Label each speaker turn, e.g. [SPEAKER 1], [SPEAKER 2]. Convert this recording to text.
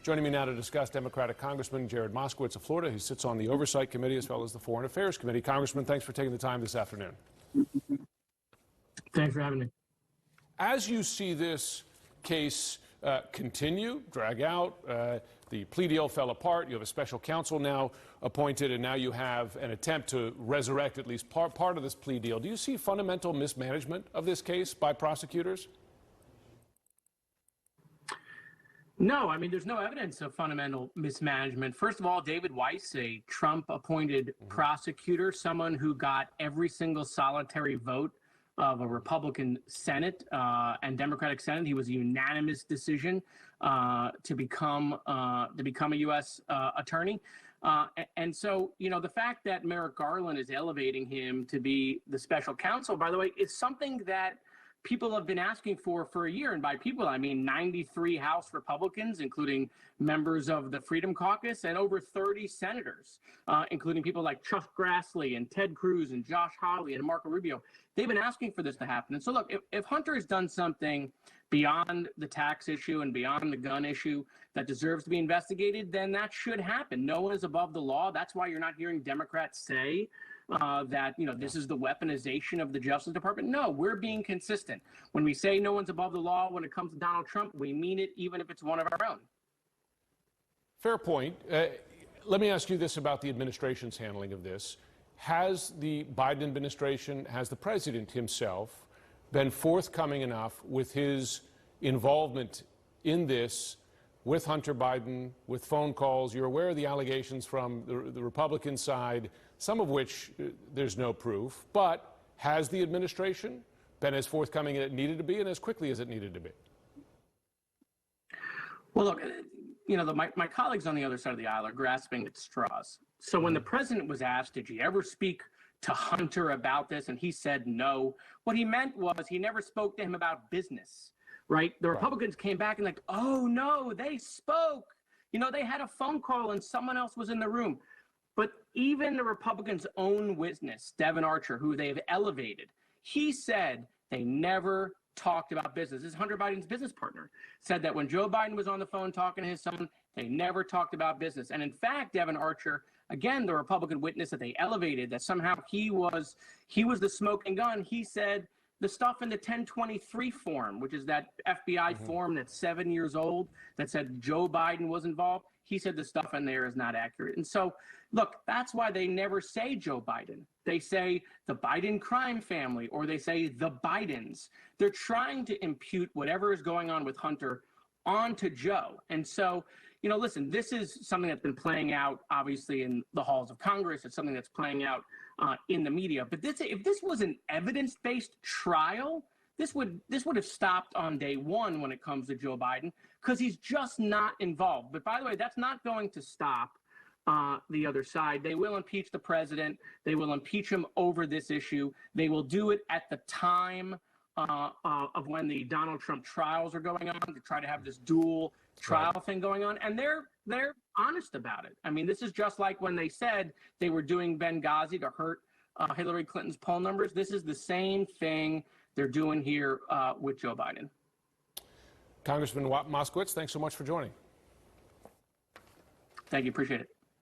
[SPEAKER 1] Joining me now to discuss Democratic Congressman Jared Moskowitz of Florida, who sits on the Oversight Committee as well as the Foreign Affairs Committee. Congressman, thanks for taking the time this afternoon.
[SPEAKER 2] Thanks for having me.
[SPEAKER 1] As you see this case continue, drag out, the plea deal fell apart, you have a special counsel now appointed, and now you have an attempt to resurrect at least part of this plea deal. Do you see fundamental mismanagement of this case by prosecutors?
[SPEAKER 2] No, I mean, there's no evidence of fundamental mismanagement. First of all, David Weiss, a Trump-appointed prosecutor, someone who got every single solitary vote of a Republican Senate and Democratic Senate. He was a unanimous decision to become a U.S. attorney. And so, you know, the fact that Merrick Garland is elevating him to be the special counsel, by the way, is something that people have been asking for a year. And by people, I mean 93 House Republicans, including members of the Freedom Caucus, and over 30 senators, including people like Chuck Grassley and Ted Cruz and Josh Hawley and Marco Rubio. They've been asking for this to happen. And so, look, if Hunter has done something beyond the tax issue and beyond the gun issue that deserves to be investigated, then that should happen. No one is above the law. That's why you're not hearing Democrats say that, you know, this is the weaponization of the Justice Department. No, we're being consistent. When we say no one's above the law when it comes to Donald Trump, we mean it even if it's one of our own.
[SPEAKER 1] Fair point. Let me ask you this about the administration's handling of this. Has the Biden administration, has the president himself been forthcoming enough with his involvement in this with Hunter Biden, with phone calls? You're aware of the allegations from the Republican side, some of which there's no proof, but has the administration been as forthcoming as it needed to be and as quickly as it needed to be?
[SPEAKER 2] Well, look, you know, my colleagues on the other side of the aisle are grasping at straws. So when the president was asked, did you ever speak to Hunter about this? And he said no. What he meant was he never spoke to him about business, right? The Republicans came back and like, oh, no, they spoke. You know, they had a phone call and someone else was in the room. But even the Republicans' own witness, Devin Archer, who they've elevated, he said they never talked about business. This is Hunter Biden's business partner, said that when Joe Biden was on the phone talking to his son, they never talked about business. And in fact, Devin Archer, again, the Republican witness that they elevated, that somehow he was the smoking gun, he said the stuff in the 1023 form, which is that FBI form that's 7 years old, that said Joe Biden was involved, he said the stuff in there is not accurate. And so, look, that's why they never say Joe Biden. They say the Biden crime family, or they say the Bidens. They're trying to impute whatever is going on with Hunter onto Joe. And so, you know, listen, this is something that's been playing out, obviously, in the halls of Congress. It's something that's playing out in the media. But if this was an evidence-based trial, this would have stopped on day one when it comes to Joe Biden, because he's just not involved. But by the way, that's not going to stop the other side. They will impeach the president. They will impeach him over this issue. They will do it at the time of when the Donald Trump trials are going on, to try to have this dual trial thing going on. And they're honest about it. I mean, this is just like when they said they were doing Benghazi to hurt Hillary Clinton's poll numbers. This is the same thing they're doing here with Joe Biden.
[SPEAKER 1] Congressman Moskowitz, thanks so much for joining.
[SPEAKER 2] Thank you. Appreciate it.